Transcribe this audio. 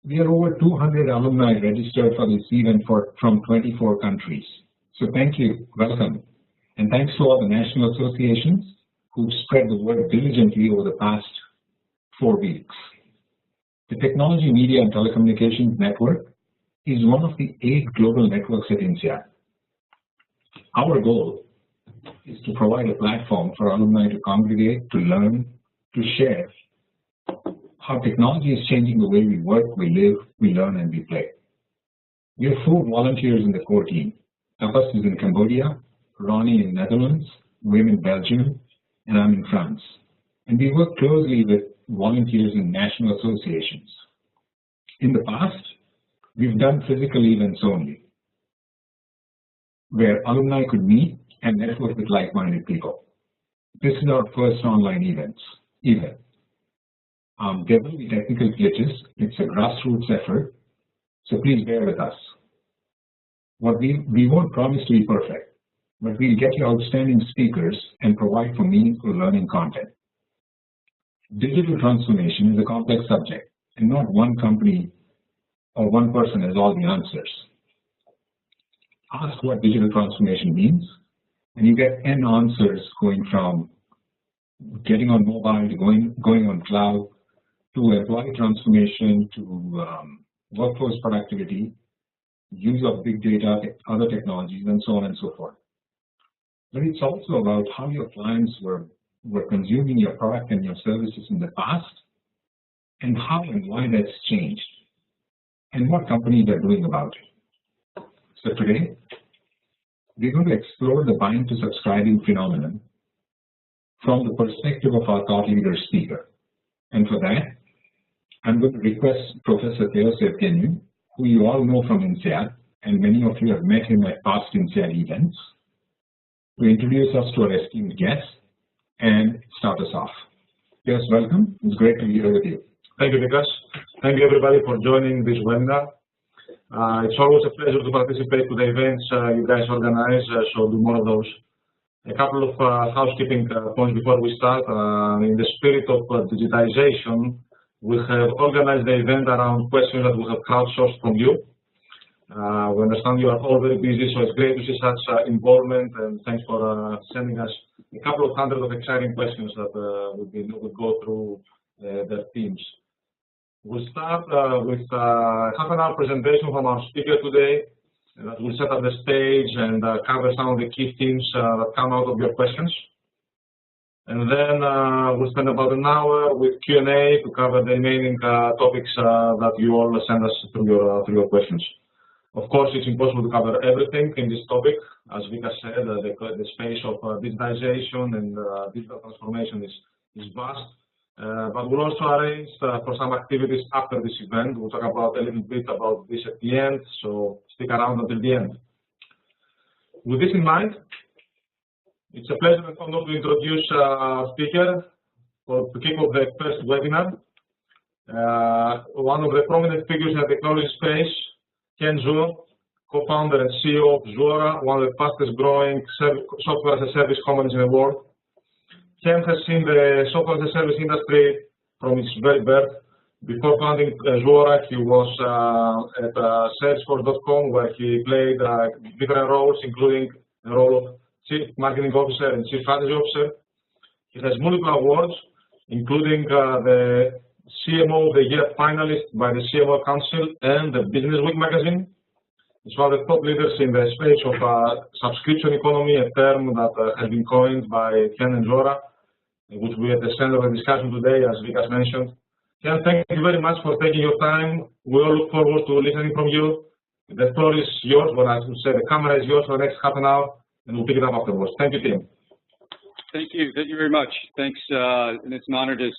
We are over 200 alumni registered for this event from 24 countries. So thank you, welcome. And thanks to all the national associations who've spread the word diligently over the past 4 weeks. The Technology, Media and Telecommunications Network is one of the 8 global networks at INSEAD. Our goal is to provide a platform for alumni to congregate, to learn, to share how technology is changing the way we work, we live, we learn, and we play. We have 4 volunteers in the core team. Tapas is in Cambodia, Ronnie in Netherlands, Wim in Belgium, and I'm in France. And we work closely with volunteers in national associations. In the past, we've done physical events only, where alumni could meet and network with like-minded people. This is our first online event. There will be technical glitches. It's a grassroots effort, so please bear with us. We won't promise to be perfect, but we'll get you outstanding speakers and provide for meaningful learning content. Digital transformation is a complex subject, and not one company or one person has all the answers. Ask what digital transformation means, and you get N answers going from getting on mobile to going on cloud, to employee transformation, to workforce productivity, use of big data, other technologies, and so on and so forth. But it's also about how your clients were consuming your product and your services in the past, and how and why that's changed, and what companies are doing about it. So today, we're going to explore the buying to subscribing phenomenon from the perspective of our thought leader speaker. And for that, I'm going to request Professor Theos Evgeniou, who you all know from INSEAD, and many of you have met him at past INSEAD events, to introduce us to our esteemed guest and start us off. Theos, welcome. It's great to be here with you. Thank you, Vikas. Thank you, everybody, for joining this webinar. It's always a pleasure to participate to the events you guys organize, so do more of those. A couple of housekeeping points before we start. In the spirit of digitization, we have organized the event around questions that we have crowdsourced from you. We understand you are all very busy, so it's great to see such involvement, and thanks for sending us a couple of hundred of exciting questions that we'll go through their themes. We'll start with half an hour presentation from our speaker today that will set up the stage and cover some of the key themes that come out of your questions. And then we'll spend about an hour with Q&A to cover the remaining topics that you all send us through your questions. Of course, it's impossible to cover everything in this topic. As Vikas said, the space of digitization and digital transformation is vast. But we'll also arrange for some activities after this event. We'll talk about a little bit about this at the end, so stick around until the end. With this in mind, it's a pleasure and honor to introduce our speaker to kick off the first webinar. One of the prominent figures in the technology space, Ken Zhuo, co-founder and CEO of Zuora, one of the fastest growing software as a service companies in the world. Ken has seen the software as a service industry from its very birth. Before founding Zuora, he was at Salesforce.com, where he played different roles, including the role of Chief Marketing Officer and Chief Strategy Officer. He has multiple awards, including the CMO of the Year finalist by the CMO Council and the Business Week magazine. He's one of the top leaders in the space of subscription economy, a term that has been coined by Ken and Zuora, which we are at the center of the discussion today, as Vikas mentioned. Ken, thank you very much for taking your time. We all look forward to listening from you. The floor is yours, but I should say the camera is yours for the next half an hour, and we'll pick it up afterwards. Thank you, Tim. Thank you very much. Thanks, and it's an honor to